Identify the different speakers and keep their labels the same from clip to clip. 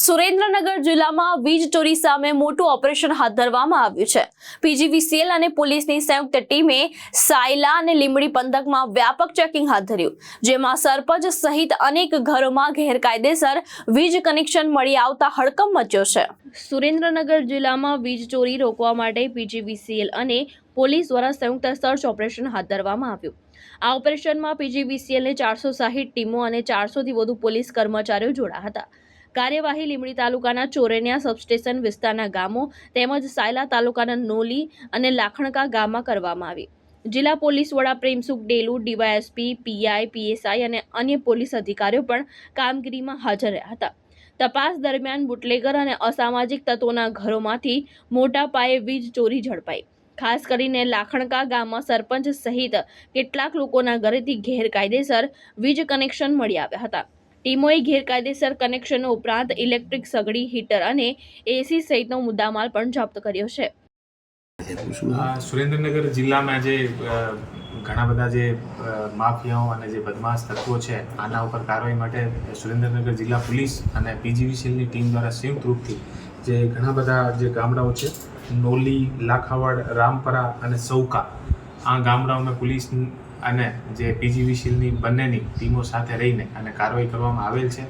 Speaker 1: સુરેન્દ્રનગર જિલ્લામાં વીજ ચોરી સામે મોટું ઓપરેશન હાથ ધરવામાં આવ્યું છે। પીજીવીસીએલ અને પોલીસની સંયુક્ત ટીમે સાયલા અને લીંબડી પંથકમાં વ્યાપક ચેકિંગ હાથ ધર્યું, જેમાં સરપંચ સહિત અનેક ઘરોમાં ગેરકાયદેસર વીજ કનેક્શન મળી આવતા હડકંપ મચ્યો છે। સુરેન્દ્રનગર જિલ્લામાં વીજ ચોરી રોકવા માટે પીજીવીસીએલ અને પોલીસ દ્વારા સંયુક્ત સર્ચ ઓપરેશન હાથ ધરવામાં આવ્યું। આ ઓપરેશનમાં પીજીવીસીએલની 460 ટીમો અને 400થી વધુ પોલીસ કર્મચારીઓ જોડાયા હતા। કાર્યવાહી લીંબડી તાલુકાના ચોરેનિયા સબસ્ટેશન વિસ્તારના ગામો તેમજ સાયલા તાલુકાના નોલી અને લાખણકા ગામમાં કરવામાં આવી। જિલ્લા પોલીસ વડા Premsukh Delu, DYSP, PI, PSI અને અન્ય પોલીસ અધિકારીઓ પણ કામગીરીમાં હાજર રહ્યા હતા। તપાસ દરમિયાન બુટલેગર અને અસામાજિક તત્વોના ઘરોમાંથી મોટા પાયે વીજ ચોરી ઝડપાઈ। ખાસ કરીને લાખણકા ગામમાં સરપંચ સહિત કેટલાક લોકોના ઘરેથી ગેરકાયદેસર વીજ કનેક્શન મળી આવ્યા હતા। ટીમોએ ગેરકાયદેસર કનેક્શન ઉપરાંત ઇલેક્ટ્રિક સગડી, હીટર અને એસી સહિતનો મુદ્દામાલ પણ જપ્ત કર્યો છે।
Speaker 2: સુરેન્દ્રનગર જિલ્લામાં જે ઘણા બધા જે માફિયાઓ અને જે બદમાશ તત્વો છે, આના ઉપર કાર્યવાહી માટે સુરેન્દ્રનગર જિલ્લા પોલીસ અને પીજીવીસીએલની ટીમ દ્વારા સંયુક્ત રૂપથી જે ઘણા બધા જે ગામડાઓ છે, નોલી, લાખાવડ, રામપરા અને સૌકા, આ ગામડાઓમાં પોલીસ અને જે પીજીવીસીએલની બંનેની ટીમો સાથે રહીને અને કાર્યવાહી કરવામાં આવેલ છે।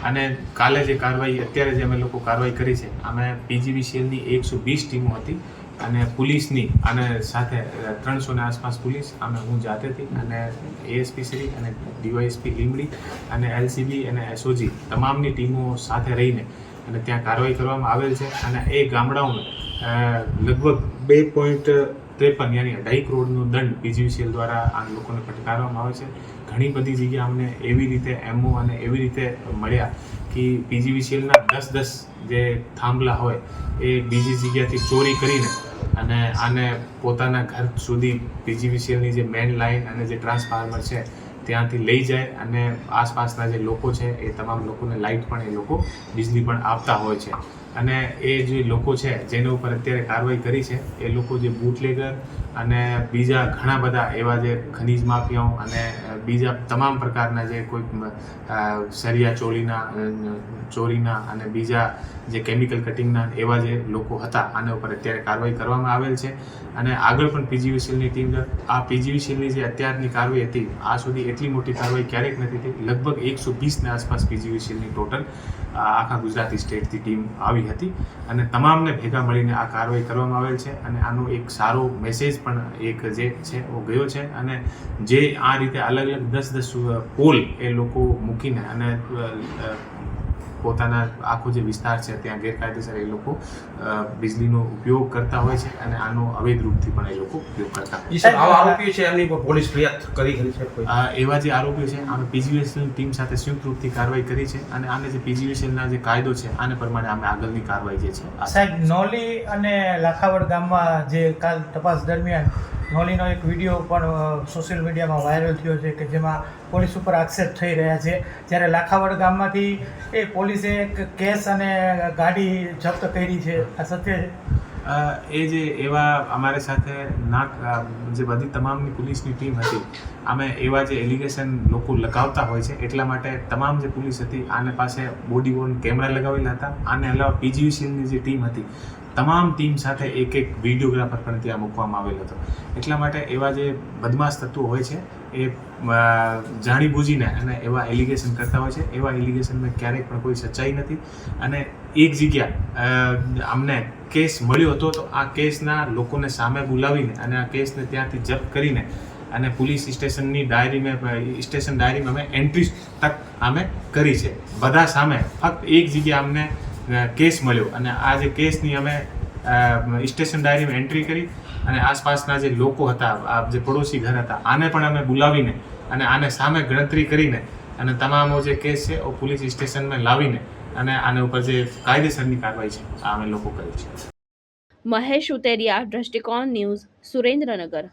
Speaker 2: અને કાલે જે કાર્યવાહી અત્યારે જે અમે લોકો કાર્યવાહી કરી છે, અમે પીજીવીસીએલની 120 ટીમો હતી અને પોલીસની અને સાથે 300 આસપાસ પોલીસ, હું જાતેથી અને એએસપી શ્રી અને ડીવાયએસપી લીંબડી અને એલસીબી અને એસઓજી તમામની ટીમો સાથે રહીને અને ત્યાં કાર્યવાહી કરવામાં આવેલ છે। અને એ ગામડાઓને લગભગ 2.53 યાની 2.5 કરોડનો દંડ પીજીવીસીએલ દ્વારા આ લોકોને ફટકારવામાં આવે છે। ઘણી બધી જગ્યા અમને એવી રીતે એમઓ અને એવી રીતે મળ્યા કે પીજીવીસીએલના 10 જે થાંભલા હોય એ બીજી જગ્યાથી ચોરી કરીને અને આને પોતાના ઘર સુધી પીજીવીસીએલની જે મેઇન લાઇન અને જે ટ્રાન્સફાર્મર છે ત્યાંથી લઈ જાય અને આસપાસના જે લોકો છે એ તમામ લોકોને લાઇટ પણ એ લોકો વીજળી પણ આપતા હોય છે। અને એ જે લોકો છે જેના ઉપર અત્યારે કાર્યવાહી કરી છે એ લોકો જે બુટલેગર અને બીજા ઘણા બધા એવા જે ખનીજ માફિયાઓ અને બીજા તમામ પ્રકારના જે કોઈ સરિયા ચોરીના અને બીજા જે કેમિકલ કટિંગના એવા જે લોકો હતા, આના ઉપર અત્યારે કાર્યવાહી કરવામાં આવેલ છે। અને આગળ પણ પીજીવીસીએલની ટીમ આ પીજીવીસીએલની જે અત્યારની કાર્યવાહી હતી, આ સુધી એટલી મોટી કાર્યવાહી ક્યારેક નથી થઈ। લગભગ 120 આસપાસ પીજીવીસીએલની ટોટલ આખા ગુજરાતી સ્ટેટથી ટીમ આવી હતી અને તમામને ભેગા મળીને આ કાર્યવાહી કરવામાં આવેલ છે। અને આનો એક સારો મેસેજ પણ એક જે છે એ ગયો છે। અને જે આ રીતે અલગ અલગ 10 પોલ એ લોકો મૂકીને અને પોતાના આખો જે વિસ્તાર છે ત્યાં ગેરકાયદેસર એ લોકો વીજળીનો ઉપયોગ કરતા હોય છે અને આનો અવૈધ રૂપથી પણ એ લોકો ઉપયોગ કરતા હોય છે।
Speaker 3: આરોપીઓ છે એમની પોલીસ ફરિયાદ કરી છે?
Speaker 2: એવા જે આરોપીઓ છે અમે પીજીવીસીએલની ટીમ સાથે સંયુક્ત રૂપથી કાર્યવાહી કરી છે અને આને જે પીજીવીસીએલના જે કાયદો છે આને પ્રમાણે અમે આગળની કાર્યવાહી જે છે।
Speaker 4: સાહેબ, નોલી અને લાખાવડ ગામમાં જે કાલ તપાસ દરમિયાન નોલીનો એક વિડીયો પણ સોશિયલ મીડિયામાં વાયરલ થયો છે કે જેમાં પોલીસ ઉપર આક્ષેપ થઈ રહ્યા છે, જ્યારે લાખાવડ ગામમાંથી એ પોલીસે એક કેસ અને ગાડી જપ્ત કરી છે, આ સત્ય છે?
Speaker 2: એ જે એવા અમારી સાથે જે બધી તમામની પોલીસની ટીમ હતી, અમે એવા જે એલિગેશન લોકો લગાવતા હોય છે એટલા માટે તમામ જે પોલીસ હતી આને પાસે બોડી વોર્ન કેમેરા લગાવેલા હતા। આને અલાવા પીજીવીસીએલની જે ટીમ હતી તમામ ટીમ સાથે એક વિડીયોગ્રાફર પણ ત્યાં મૂકવામાં આવેલો હતો। એટલા માટે એવા જે બદમાશ તત્વો હોય છે એ જાણીબૂજીને અને એવા એલિગેશન કરતા હોય છે। એવા એલિગેશનમાં ક્યારેક પણ કોઈ સચ્ચાઈ નથી। અને એક જગ્યા અમને કેસ મળ્યો હતો તો આ કેસના લોકોને સામે બોલાવીને અને આ કેસને ત્યાંથી જપ્ત કરીને અને પોલીસ સ્ટેશન ડાયરીમાં અમે એન્ટ્રી તક અમે કરી છે બધા સામે। ફક્ત એક જગ્યા અમને કેસ મળ્યો અને આ જે કેસની અમે સ્ટેશન ડાયરીમાં એન્ટ્રી કરી અને આસપાસના જે લોકો હતા, જે પડોશી ઘર હતા, આને પણ અમે બોલાવીને અને આને સામે ગણતરી કરીને અને તમામ જે કેસ છે એ પોલીસ સ્ટેશનમાં લાવીને અને આના ઉપર જે કાયદેસરની કાર્યવાહી છે આ અમે લોકો કરી છે।
Speaker 1: મહેશ ઉતેરિયા, દ્રષ્ટિકોણ ન્યૂઝ, સુરેન્દ્રનગર।